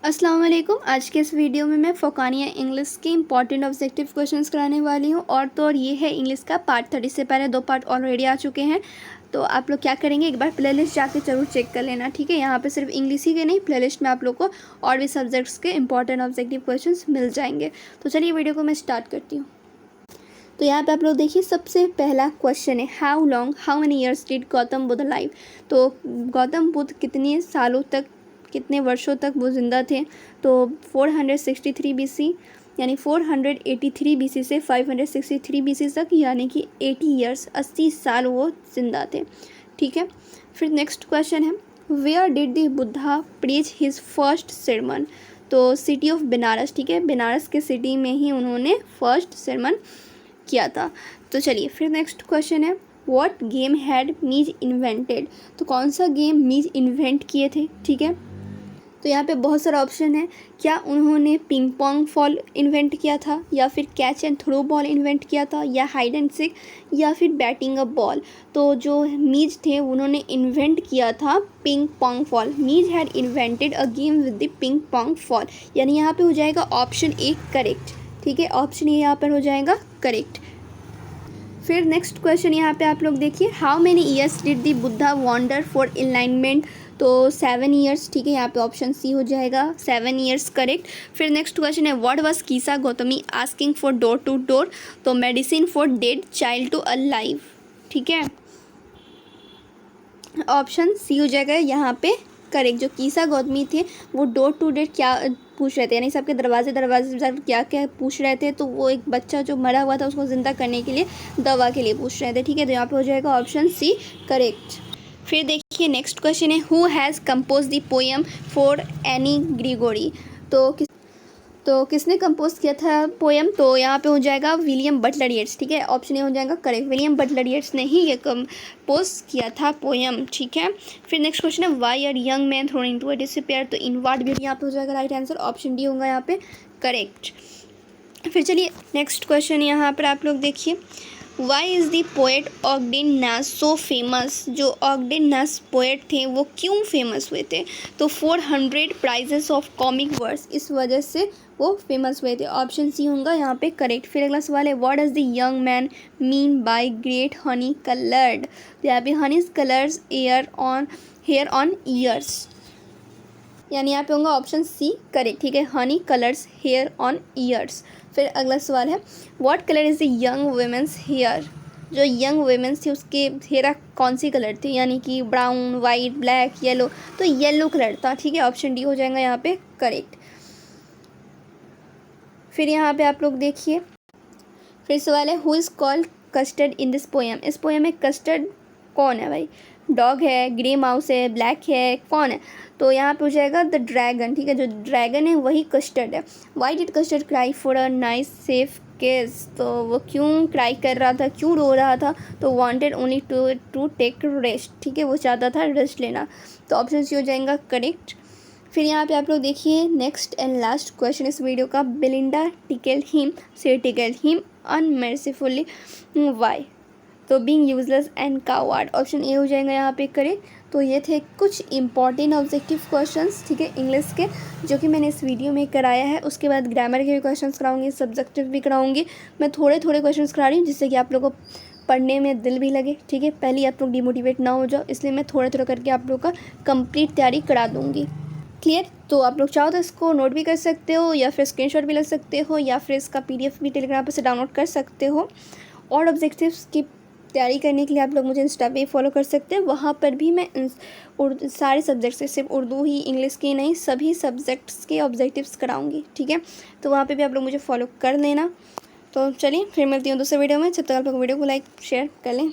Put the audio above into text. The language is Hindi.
अस्सलाम वालेकुम। आज के इस वीडियो में मैं फ़ोकानिया इंग्लिश के इंपॉर्टेंट ऑब्जेक्टिव क्वेश्चंस कराने वाली हूँ और तो और ये है इंग्लिश का पार्ट 30। इससे पहले 2 पार्ट ऑलरेडी आ चुके हैं। तो आप लोग क्या करेंगे, एक बार प्लेलिस्ट जाके ज़रूर चेक कर लेना, ठीक है। यहाँ पे सिर्फ इंग्लिश ही के नहीं, प्लेलिस्ट में आप लोग को और भी सब्जेक्ट्स के इंपॉर्टेंट ऑब्जेक्टिव क्वेश्चन मिल जाएंगे। तो चलिए वीडियो को मैं स्टार्ट करती हूँ। तो यहाँ पे आप लोग देखिए, सबसे पहला क्वेश्चन है how many years did Gautam Buddha live. तो गौतम बुद्ध कितने सालों तक, कितने वर्षों तक वो ज़िंदा थे। तो 463 BC यानी 483 BC से 563 BC तक, यानी कि 80 ईयर्स 80 साल वो ज़िंदा थे, ठीक है। फिर नेक्स्ट क्वेश्चन है where did the Buddha preach his first sermon। तो सिटी ऑफ बनारस, ठीक है, बनारस के सिटी में ही उन्होंने फर्स्ट sermon किया था। तो चलिए फिर नेक्स्ट क्वेश्चन है व्हाट गेम हैड मीज इन्वेंटेड। तो कौन सा गेम मीज इन्वेंट किए थे, ठीक है। तो यहाँ पे बहुत सारा ऑप्शन है, क्या उन्होंने पिंग पोंग फॉल इन्वेंट किया था, या फिर catch and throw ball invent किया था, या हाइड एंड सीक, या फिर बैटिंग अ बॉल। तो जो मीज थे उन्होंने इन्वेंट किया था पिंग पोंग फॉल। मीज had invented a game with the ping pong fall, यानी यहाँ पे हो जाएगा ऑप्शन ए करेक्ट, ठीक है। ऑप्शन ए यहाँ पर हो जाएगा करेक्ट। फिर नेक्स्ट क्वेश्चन यहाँ पे आप लोग देखिए how many years did the Buddha wander for enlightenment. तो 7 ईयर्स, ठीक है, यहाँ पे ऑप्शन सी हो जाएगा 7 ईयर्स करेक्ट। फिर नेक्स्ट क्वेश्चन है what was Kisa Gautami asking for door to door. तो medicine for dead child to alive, ठीक है, ऑप्शन सी हो जाएगा यहाँ पे करेक्ट। जो कीसा गौतमी थे वो डोर टू डोर क्या पूछ रहे थे, यानी सबके दरवाजे क्या क्या पूछ रहे थे। तो वो एक बच्चा जो मरा हुआ था उसको ज़िंदा करने के लिए दवा के लिए पूछ रहे थे, ठीक है। तो यहाँ पे हो जाएगा ऑप्शन सी करेक्ट। फिर देखिए नेक्स्ट क्वेश्चन है who has compose the poem for Anne Gregory. तो किसने कंपोज किया था पोएम। तो यहाँ पे हो जाएगा विलियम बटलर येट्स, ठीक है, ऑप्शन ए हो जाएगा करेक्ट। विलियम बटलर येट्स ने ही ये कंपोज किया था पोएम, ठीक है। फिर नेक्स्ट क्वेश्चन है why are young man thrown into a despair. तो इनवर्ट भी यहाँ पे हो जाएगा राइट आंसर, ऑप्शन डी होगा यहाँ पे करेक्ट। फिर चलिए नेक्स्ट क्वेश्चन यहाँ पर आप लोग देखिए वाई इज़ दी पोएट ऑगडेन नास सो फेमस। जो ऑगडेन नास पोएट थे वो क्यों फेमस हुए थे। तो 400 प्राइजेस ऑफ कॉमिक वर्स, इस वजह से वो फेमस हुए थे, ऑप्शन सी होगा यहाँ पे करेक्ट। फिर अगला सवाल है what does the young man mean by great honey coloured. तो यहाँ पे honeys colours hair on ears, यानी यहाँ पे होगा ऑप्शन सी करेक्ट, ठीक है, honey colours hair on ears. फिर अगला सवाल है what colour is the young women's hair. जो यंग वुमेन्स थी उसके हेयर कौन सी कलर थी, यानी कि ब्राउन, वाइट, ब्लैक, येलो। तो येलो कलर था, ठीक है, ऑप्शन डी हो जाएगा यहाँ पे करेक्ट। फिर यहाँ पे आप लोग देखिए फिर सवाल है who is called custard in this poem. इस पोएम में कस्टर्ड कौन है भाई, डॉग है, ग्रे माउस है, ब्लैक है, कौन है। तो यहाँ पे हो जाएगा द ड्रैगन, ठीक है, जो ड्रैगन है वही कस्टर्ड है। Why did custard cry for a nice safe case. तो वो क्यों क्राई कर रहा था, क्यों रो रहा था। तो wanted only to take rest, ठीक है, वो चाहता था रेस्ट लेना। तो ऑप्शन सी हो जाएगा करेक्ट। फिर यहाँ पे आप लोग देखिए नेक्स्ट एंड लास्ट क्वेश्चन इस वीडियो का बेलिंडा टिकल्ड हिम अनमर्सीफुली वाई। तो being useless and coward, option A हो जाएगा यहाँ पे करेक्ट। तो ये थे कुछ इंपॉर्टेंट ऑब्जेक्टिव क्वेश्चंस, ठीक है, इंग्लिश के, जो कि मैंने इस वीडियो में कराया है। उसके बाद ग्रामर के भी क्वेश्चंस कराऊंगी, सब्जेक्टिव भी कराऊंगी। मैं थोड़े क्वेश्चंस करा रही हूँ जिससे कि आप लोगों को पढ़ने में दिल भी लगे, ठीक है। पहले आप लोग डिमोटिवेट ना हो जाओ, इसलिए मैं थोड़ा करके आप लोग का कंप्लीट तैयारी करा दूँगी, क्लियर। तो आप लोग चाहो तो इसको नोट भी कर सकते हो, या फिर स्क्रीनशॉट भी ले सकते हो, या फिर इसका PDF भी टेलीग्राम पर से डाउनलोड कर सकते हो। और ऑब्जेक्टिव्स की तैयारी करने के लिए आप लोग मुझे इंस्टा पे फॉलो कर सकते हैं। वहाँ पर भी मैं सारे सब्जेक्ट्स से, सिर्फ उर्दू ही इंग्लिश की नहीं, सभी सब्जेक्ट्स के ऑब्जेक्टिव्स कराऊंगी, ठीक है। तो वहाँ पे भी आप लोग मुझे फॉलो कर लेना। तो चलिए फिर मिलती हूँ दूसरे वीडियो में, जब तक आप लोग वीडियो को लाइक शेयर कर लें।